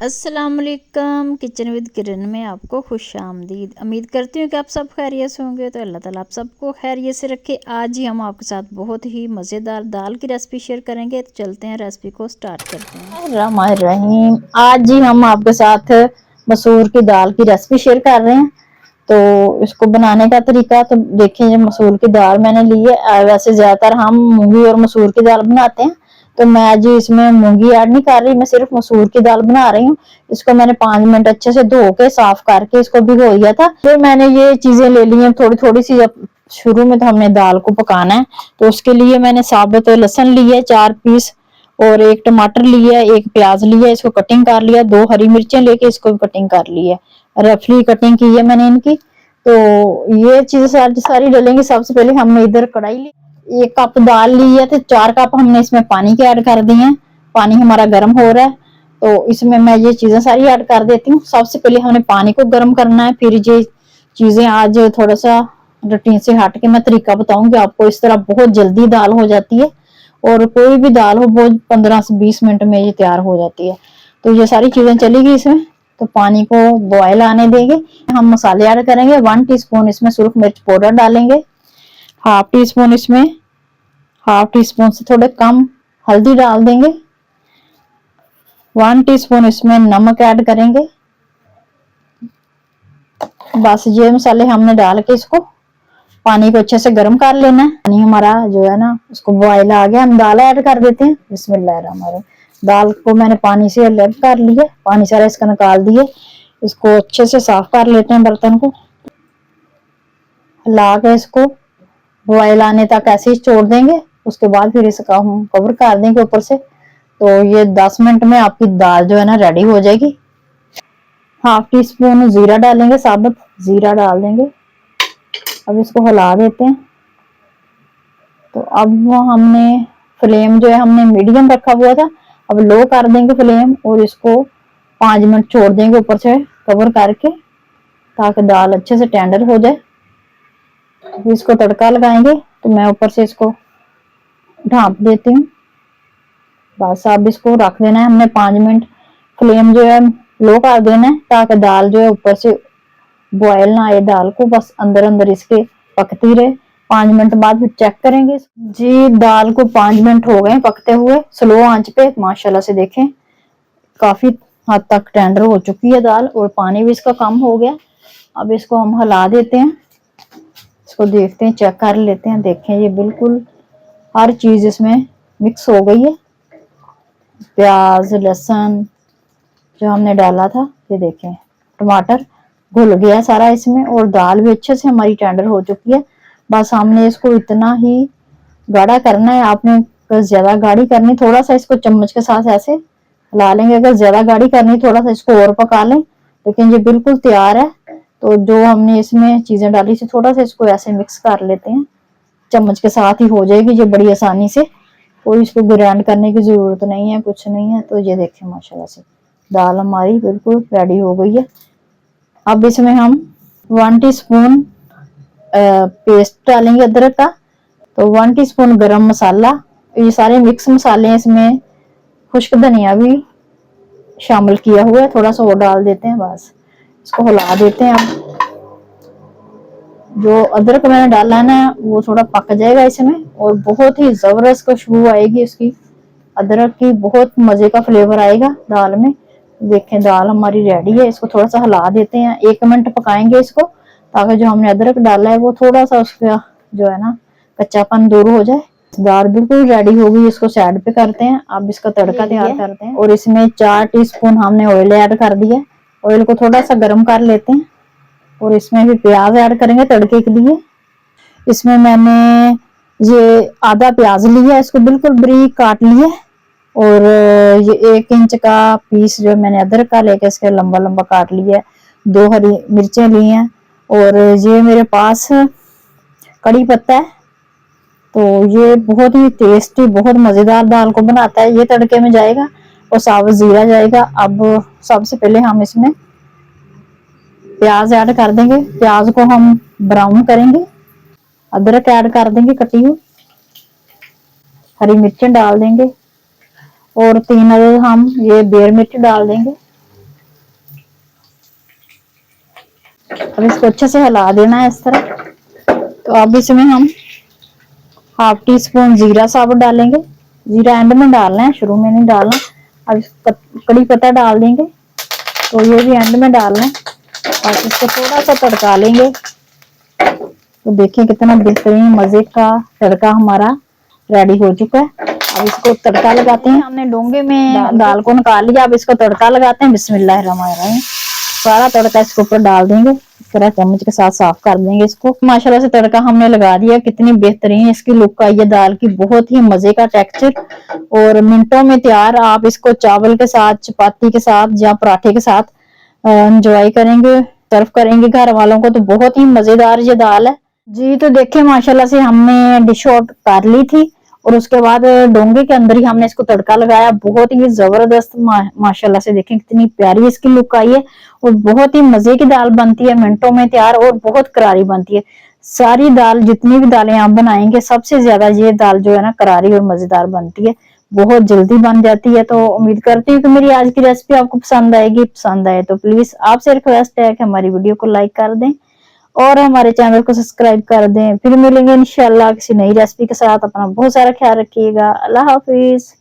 अस्सलाम वालेकुम। Kitchen with किरण में आपको खुश आमदीद। उम्मीद करती हूँ कि आप सब खैरियत से होंगे। तो अल्लाह ताला आप सबको खैरियत से रखे। आज ही हम आपके साथ बहुत ही मज़ेदार दाल की रेसिपी शेयर करेंगे। तो चलते हैं, रेसिपी को स्टार्ट करते हैं। रहमान, आज ही हम आपके साथ मसूर की दाल की रेसिपी शेयर कर रहे हैं। तो इसको बनाने का तरीका तो देखिए, जो मसूर की दाल मैंने ली है, वैसे ज्यादातर हम मूंगी और मसूर की दाल बनाते हैं, तो मैं आज इसमें मूंगी ऐड नहीं कर रही, मैं सिर्फ मसूर की दाल बना रही हूँ। इसको मैंने 5 मिनट अच्छे से धो के साफ करके इसको भिगो दिया था। फिर मैंने ये चीजें ले ली हैं थोड़ी थोड़ी सी। शुरू में तो हमने दाल को पकाना है, तो उसके लिए मैंने साबुत लहसुन ली है 4 पीस, और एक टमाटर लिया, एक प्याज लिया, इसको कटिंग कर लिया, 2 हरी मिर्चें लेके इसको भी कटिंग कर ली है, रफली कटिंग की है मैंने इनकी। तो ये चीजें सारी डलेंगी। सबसे पहले हमने इधर कढ़ाई ली, 1 कप दाल ली है, तो 4 कप हमने इसमें पानी के ऐड कर दिए हैं। पानी हमारा गर्म हो रहा है, तो इसमें मैं ये चीजें सारी ऐड कर देती हूँ। सबसे पहले हमने पानी को गर्म करना है, फिर ये चीजें आज थोड़ा सा रूटीन से हट के मैं तरीका बताऊंगी आपको। इस तरह बहुत जल्दी दाल हो जाती है, और कोई भी दाल हो बहुत 15 से 20 मिनट में ये तैयार हो जाती है। तो ये सारी चीजें चलेगी इसमें। तो पानी को बॉयल आने देंगे। हम मसाले ऐड करेंगे। 1 टीस्पून इसमें सुरख मिर्च पाउडर डालेंगे, हाफ टी स्पून इसमें, हाफ टी स्पून से थोड़े कम हल्दी डाल देंगे, 1 टीस्पून इसमें नमक ऐड करेंगे। बस ये मसाले हमने डाल के इसको पानी को अच्छे से गर्म कर लेना है। पानी हमारा जो है ना, उसको बॉयल आ गया, हम दाल ऐड कर देते हैं। बिस्मिल्लाहिर्रहमानिर्रहीम। दाल को मैंने पानी से अलग कर लिया, पानी सारा इसका निकाल दिए। इसको अच्छे से साफ कर लेते हैं, बर्तन को ला के इसको बॉयल आने तक ऐसे ही छोड़ देंगे। उसके बाद फिर इसका हम कवर कर देंगे ऊपर से। तो ये 10 मिनट में आपकी दाल जो है ना रेडी हो जाएगी। हाफ टी स्पून जीरा डालेंगे, साबुत जीरा डाल देंगे। अब इसको हिला देते हैं। तो अब वो हमने फ्लेम जो है हमने मीडियम रखा हुआ था, अब लो कर देंगे फ्लेम, और इसको 5 मिनट छोड़ देंगे ऊपर से कवर करके, ताकि दाल अच्छे से टेंडर हो जाए। अब इसको तड़का लगाएंगे, तो मैं ऊपर से इसको ढांप देती हूँ। बस अब इसको रख देना है हमने 5 मिनट। फ्लेम जो है लो कर देना है, ताकि दाल जो है ऊपर से बॉयल ना आए दाल को, बस अंदर अंदर इसके पकती रहे। 5 मिनट बाद फिर चेक करेंगे जी। दाल को 5 मिनट हो गए पकते हुए, स्लो आंच पे। माशाल्लाह से देखें, काफी हद तक टेंडर हो चुकी है दाल, और पानी भी इसका कम हो गया। अब इसको हम हिला देते हैं, इसको देखते हैं, चेक कर लेते हैं। देखें, ये बिल्कुल हर चीज इसमें मिक्स हो गई है। प्याज लहसुन जो हमने डाला था, ये देखें, टमाटर घुल गया सारा इसमें, और दाल भी अच्छे से हमारी टेंडर हो चुकी है। बस हमने इसको इतना ही गाढ़ा करना है। आपने अगर ज्यादा गाढ़ी करनी, थोड़ा सा इसको चम्मच के साथ ऐसे हिला लेंगे। अगर ज्यादा गाढ़ी करनी, थोड़ा सा इसको और पका लें। लेकिन ये बिल्कुल तैयार है। तो जो हमने इसमें चीजें डाली थी, थोड़ा सा इसको ऐसे मिक्स कर लेते हैं, चम्मच के साथ ही हो जाएगी ये बड़ी आसानी से। कोई इसको ग्राइंड करने की जरूरत नहीं है, कुछ नहीं है। तो ये देखें, माशाल्लाह से दाल हमारी बिल्कुल रेडी हो गई है। अब इसमें हम 1 टीस्पून पेस्ट डालेंगे अदरक का, तो 1 टीस्पून गरम मसाला, ये सारे मिक्स मसाले हैं। इसमें खुश्क धनिया भी शामिल किया हुआ है, थोड़ा सा वो डाल देते हैं। बस इसको हिला देते हैं। अब जो अदरक मैंने डाला है ना, वो थोड़ा पक जाएगा इसमें, और बहुत ही जबरदस्त खुशबू आएगी उसकी, अदरक की बहुत मजे का फ्लेवर आएगा दाल में। देखें, दाल हमारी रेडी है। इसको थोड़ा सा हिला देते हैं, 1 मिनट पकाएंगे इसको, ताकि जो हमने अदरक डाला है वो थोड़ा सा उसका जो है ना कच्चापन दूर हो जाए। दाल बिल्कुल रेडी हो गई, इसको साइड पे करते हैं। अब इसका तड़का तैयार करते हैं, और इसमें 4 टीस्पून हमने ऑयल ऐड कर दिया। ऑयल को थोड़ा सा गर्म कर लेते हैं, और इसमें भी प्याज ऐड करेंगे तड़के के लिए। इसमें मैंने ये आधा प्याज लिया, इसको बिल्कुल बारीक काट लिया, और ये 1 इंच का पीस जो मैंने अदरक का लेके इसके लंबा लंबा काट लिया है। 2 हरी मिर्चें ली हैं, और ये मेरे पास कड़ी पत्ता है। तो ये बहुत ही टेस्टी, बहुत मजेदार दाल को बनाता है। ये तड़के में जाएगा, और साबुत जीरा जाएगा। अब सबसे पहले हम इसमें प्याज ऐड कर देंगे, प्याज को हम ब्राउन करेंगे। अदरक ऐड कर देंगे कटी हुई, हरी मिर्चें डाल देंगे, और 3 अदद हम ये बेर मिर्च डाल देंगे। अब इसको अच्छे से हिला देना है इस तरह। तो अब इसमें हम हाफ टी स्पून जीरा साबुत डालेंगे। जीरा एंड में डालना है, शुरू में नहीं डालना। अब कड़ी पत्ता डाल देंगे, तो ये भी एंड में डालना है। और इसको थोड़ा सा तड़का लेंगे। तो देखिए कितना बेहतरीन मजे का तड़का हमारा रेडी हो चुका है। अब इसको तड़का लगाते हैं। हमने डोंगे में दाल को निकाल लिया, अब इसको तड़का लगाते हैं। बिस्मिल्लाहिर्रहमानिर्रहीम। सारा तड़का इसके ऊपर डाल देंगे, इस तरह चम्मच के साथ साफ कर देंगे इसको। माशाल्लाह से तड़का हमने लगा दिया। कितनी बेहतरीन इसकी लुक आई है दाल की, बहुत ही मजे का टेक्सचर और मिनटों में तैयार। आप इसको चावल के साथ, चपाती के साथ या पराठे के साथ एंजॉय करेंगे, सर्व करेंगे घर वालों को। तो बहुत ही मजेदार ये दाल है जी। तो देखिए माशाल्लाह से हमने डिश आउट कर ली थी और उसके बाद डोंगे के अंदर ही हमने इसको तड़का लगाया। बहुत ही जबरदस्त माशाल्लाह से देखें कितनी प्यारी इसकी लुक आई है और बहुत ही मजे की दाल बनती है, मिनटों में तैयार और बहुत करारी बनती है। सारी दाल, जितनी भी दालें आप बनाएंगे, सबसे ज्यादा ये दाल जो है ना करारी और मजेदार बनती है, बहुत जल्दी बन जाती है। तो उम्मीद करती हूँ कि मेरी आज की रेसिपी आपको पसंद आएगी। पसंद आए तो प्लीज आपसे रिक्वेस्ट है कि हमारी वीडियो को लाइक कर दें और हमारे चैनल को सब्सक्राइब कर दें। फिर मिलेंगे इंशाल्लाह किसी नई रेसिपी के साथ। अपना बहुत सारा ख्याल रखिएगा। अल्लाह हाफिज।